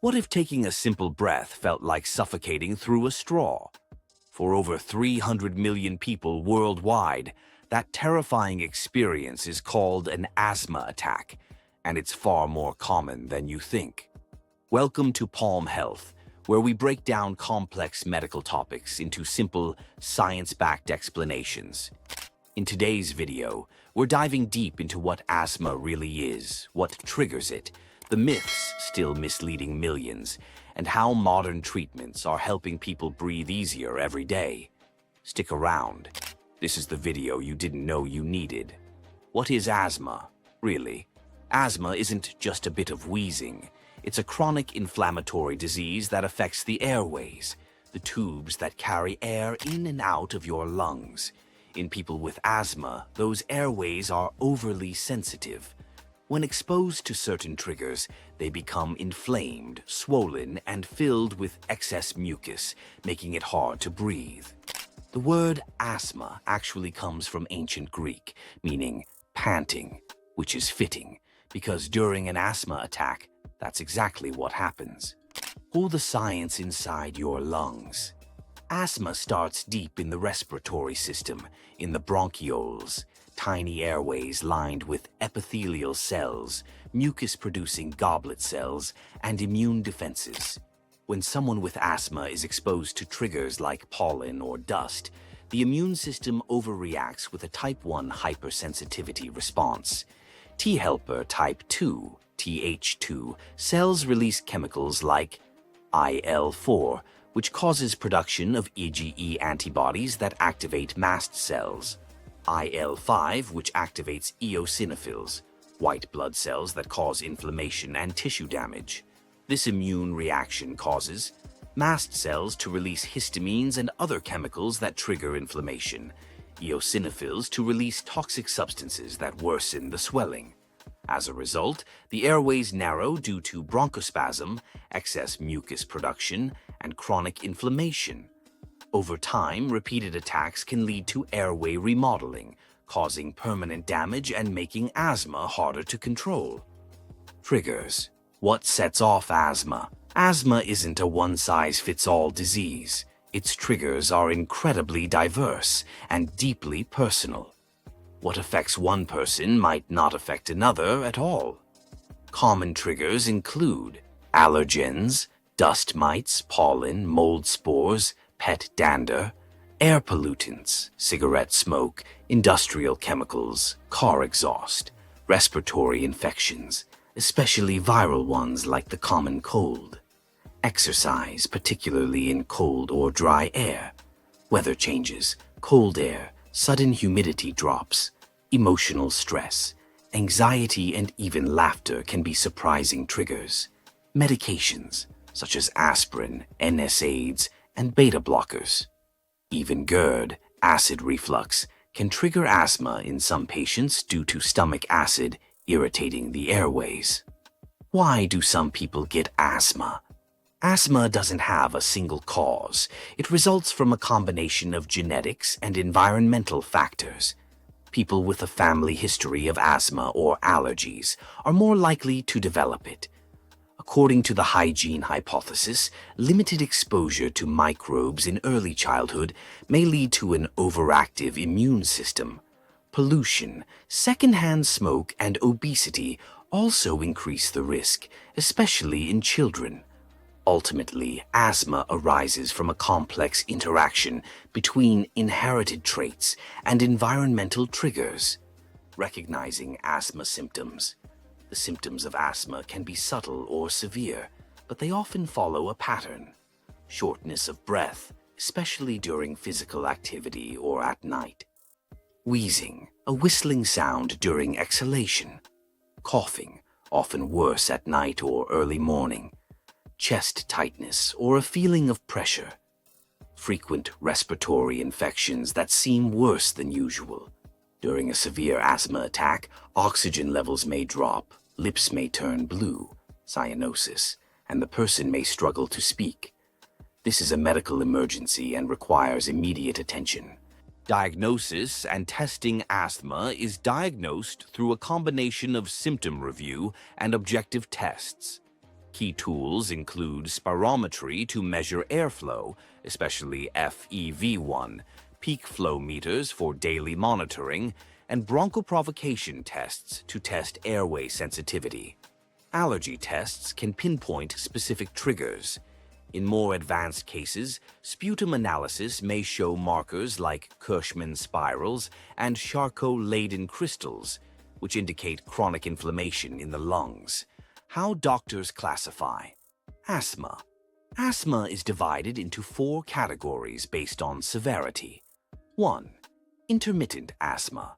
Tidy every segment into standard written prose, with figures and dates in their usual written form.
What if taking a simple breath felt like suffocating through a straw? For over 300 million people worldwide, that terrifying experience is called an asthma attack, and it's far more common than you think. Welcome to Palm Health, where we break down complex medical topics into simple, science-backed explanations. In today's video, we're diving deep into what asthma really is, what triggers it, the myths still misleading millions, and how modern treatments are helping people breathe easier every day. Stick around. This is the video you didn't know you needed. What is asthma, really? Asthma isn't just a bit of wheezing. It's a chronic inflammatory disease that affects the airways, the tubes that carry air in and out of your lungs. In people with asthma, those airways are overly sensitive. When exposed to certain triggers, they become inflamed, swollen, and filled with excess mucus, making it hard to breathe. The word asthma actually comes from ancient Greek, meaning panting, which is fitting, because during an asthma attack, that's exactly what happens. Pull the science inside your lungs. Asthma starts deep in the respiratory system, in the bronchioles, tiny airways lined with epithelial cells, mucus-producing goblet cells, and immune defenses. When someone with asthma is exposed to triggers like pollen or dust, the immune system overreacts with a type 1 hypersensitivity response. T helper type 2, Th2, cells release chemicals like IL-4, which causes production of IgE antibodies that activate mast cells, IL-5, which activates eosinophils, white blood cells that cause inflammation and tissue damage. This immune reaction causes mast cells to release histamines and other chemicals that trigger inflammation, eosinophils to release toxic substances that worsen the swelling. As a result, the airways narrow due to bronchospasm, excess mucus production, and chronic inflammation. Over time, repeated attacks can lead to airway remodeling, causing permanent damage and making asthma harder to control. Triggers. What sets off asthma? Asthma isn't a one-size-fits-all disease. Its triggers are incredibly diverse and deeply personal. What affects one person might not affect another at all. Common triggers include allergens, dust mites, pollen, mold spores, pet dander, air pollutants, cigarette smoke, industrial chemicals, car exhaust, respiratory infections, especially viral ones like the common cold, exercise, particularly in cold or dry air, weather changes, cold air, sudden humidity drops, emotional stress, anxiety, and even laughter can be surprising triggers. Medications, such as aspirin, NSAIDs, and beta blockers. Even GERD, acid reflux, can trigger asthma in some patients due to stomach acid irritating the airways. Why do some people get asthma? Asthma doesn't have a single cause. It results from a combination of genetics and environmental factors. People with a family history of asthma or allergies are more likely to develop it. According to the hygiene hypothesis, limited exposure to microbes in early childhood may lead to an overactive immune system. Pollution, secondhand smoke, and obesity also increase the risk, especially in children. Ultimately, asthma arises from a complex interaction between inherited traits and environmental triggers. Recognizing asthma symptoms. The symptoms of asthma can be subtle or severe, but they often follow a pattern. Shortness of breath, especially during physical activity or at night. Wheezing, a whistling sound during exhalation. Coughing, often worse at night or early morning. Chest tightness or a feeling of pressure. Frequent respiratory infections that seem worse than usual. During a severe asthma attack, oxygen levels may drop, lips may turn blue, cyanosis, and the person may struggle to speak. This is a medical emergency and requires immediate attention. Diagnosis and testing asthma is diagnosed through a combination of symptom review and objective tests. Key tools include spirometry to measure airflow, especially FEV1, peak flow meters for daily monitoring, and bronchoprovocation tests to test airway sensitivity. Allergy tests can pinpoint specific triggers. In more advanced cases, sputum analysis may show markers like Kirschmann spirals and Charcot-Leyden crystals, which indicate chronic inflammation in the lungs. How doctors classify asthma. Asthma is divided into 4 categories based on severity. 1. Intermittent asthma.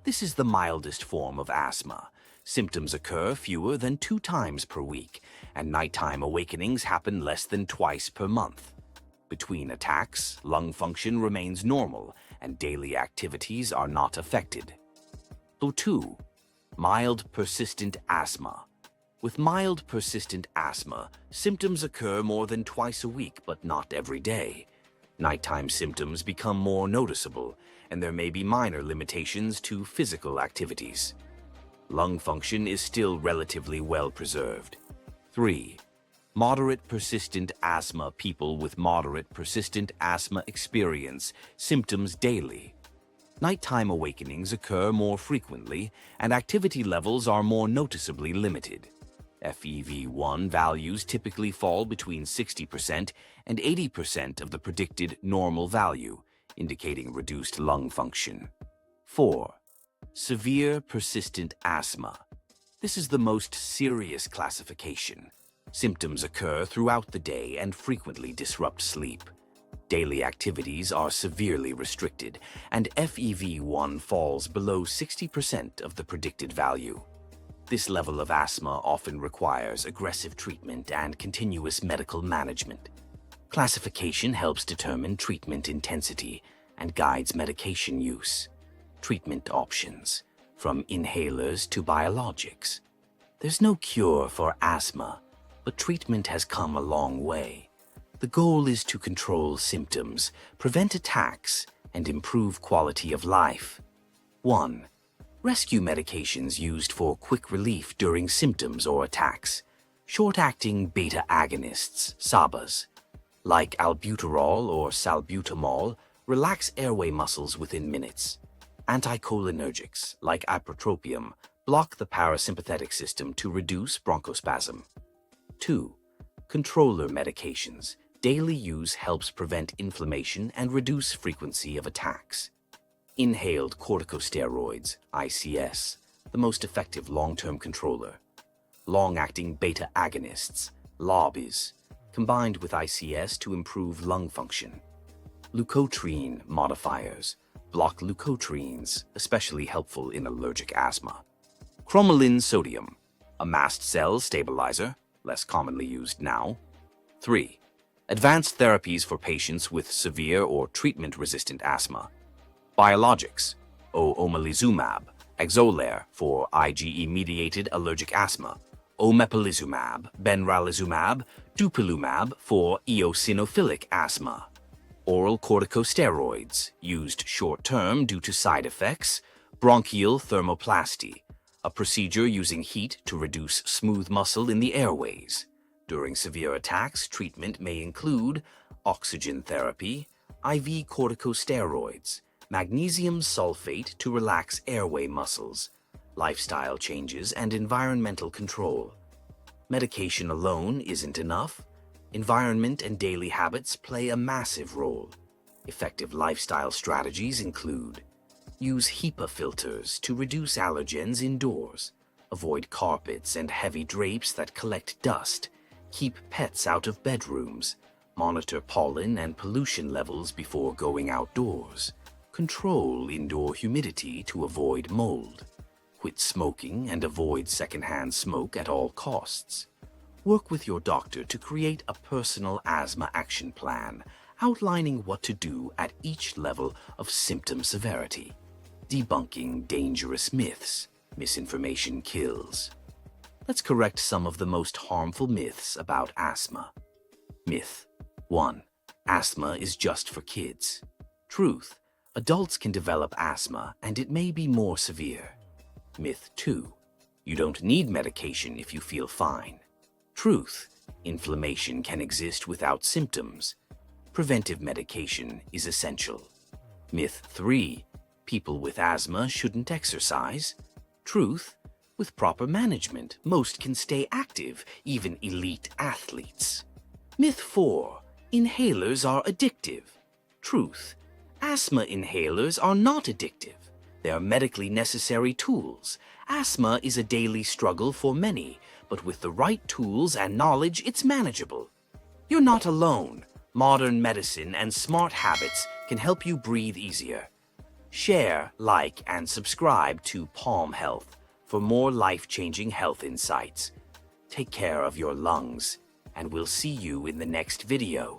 This is the mildest form of asthma. Symptoms occur fewer than 2 times per week, and nighttime awakenings happen less than twice per month. Between attacks, lung function remains normal, and daily activities are not affected. 2. Mild persistent asthma. With mild persistent asthma, symptoms occur more than twice a week, but not every day. Nighttime symptoms become more noticeable, and there may be minor limitations to physical activities. Lung function is still relatively well preserved. 3. Moderate persistent asthma. People with moderate persistent asthma experience symptoms daily. Nighttime awakenings occur more frequently, and activity levels are more noticeably limited. FEV1 values typically fall between 60% and 80% of the predicted normal value, indicating reduced lung function. 4. Severe persistent asthma. This is the most serious classification. Symptoms occur throughout the day and frequently disrupt sleep. Daily activities are severely restricted, and FEV1 falls below 60% of the predicted value. This level of asthma often requires aggressive treatment and continuous medical management. Classification helps determine treatment intensity and guides medication use. Treatment options, from inhalers to biologics. There's no cure for asthma, but treatment has come a long way. The goal is to control symptoms, prevent attacks, and improve quality of life. 1. Rescue medications used for quick relief during symptoms or attacks. Short-acting beta agonists, SABAs, like albuterol or salbutamol, relax airway muscles within minutes. Anticholinergics, like ipratropium, block the parasympathetic system to reduce bronchospasm. 2. Controller medications. Daily use helps prevent inflammation and reduce frequency of attacks. Inhaled corticosteroids, ICS, the most effective long-term controller. Long-acting beta agonists, LABAs, combined with ICS to improve lung function. Leukotriene modifiers, block leukotrienes, especially helpful in allergic asthma. Cromolyn sodium, a mast cell stabilizer, less commonly used now. 3. Advanced therapies for patients with severe or treatment-resistant asthma. Biologics, omalizumab, Xolair for IgE-mediated allergic asthma, omeprazumab, benralizumab, dupilumab for eosinophilic asthma. Oral corticosteroids, used short-term due to side effects. Bronchial thermoplasty, a procedure using heat to reduce smooth muscle in the airways. During severe attacks, treatment may include oxygen therapy, IV corticosteroids, magnesium sulfate to relax airway muscles, lifestyle changes, and environmental control. Medication alone isn't enough. Environment and daily habits play a massive role. Effective lifestyle strategies include: use HEPA filters to reduce allergens indoors, avoid carpets and heavy drapes that collect dust, keep pets out of bedrooms, monitor pollen and pollution levels before going outdoors, control indoor humidity to avoid mold, quit smoking and avoid secondhand smoke at all costs. Work with your doctor to create a personal asthma action plan, outlining what to do at each level of symptom severity. Debunking dangerous myths. Misinformation kills. Let's correct some of the most harmful myths about asthma. Myth 1. Asthma is just for kids. Truth. Adults can develop asthma and it may be more severe. Myth 2. You don't need medication if you feel fine. Truth: inflammation can exist without symptoms. Preventive medication is essential. Myth 3: people with asthma shouldn't exercise. Truth: with proper management, most can stay active, even elite athletes. Myth 4: inhalers are addictive. Truth: asthma inhalers are not addictive. They are medically necessary tools. Asthma is a daily struggle for many, but with the right tools and knowledge, it's manageable. You're not alone. Modern medicine and smart habits can help you breathe easier. Share, like, and subscribe to Palm Health for more life-changing health insights. Take care of your lungs, and we'll see you in the next video.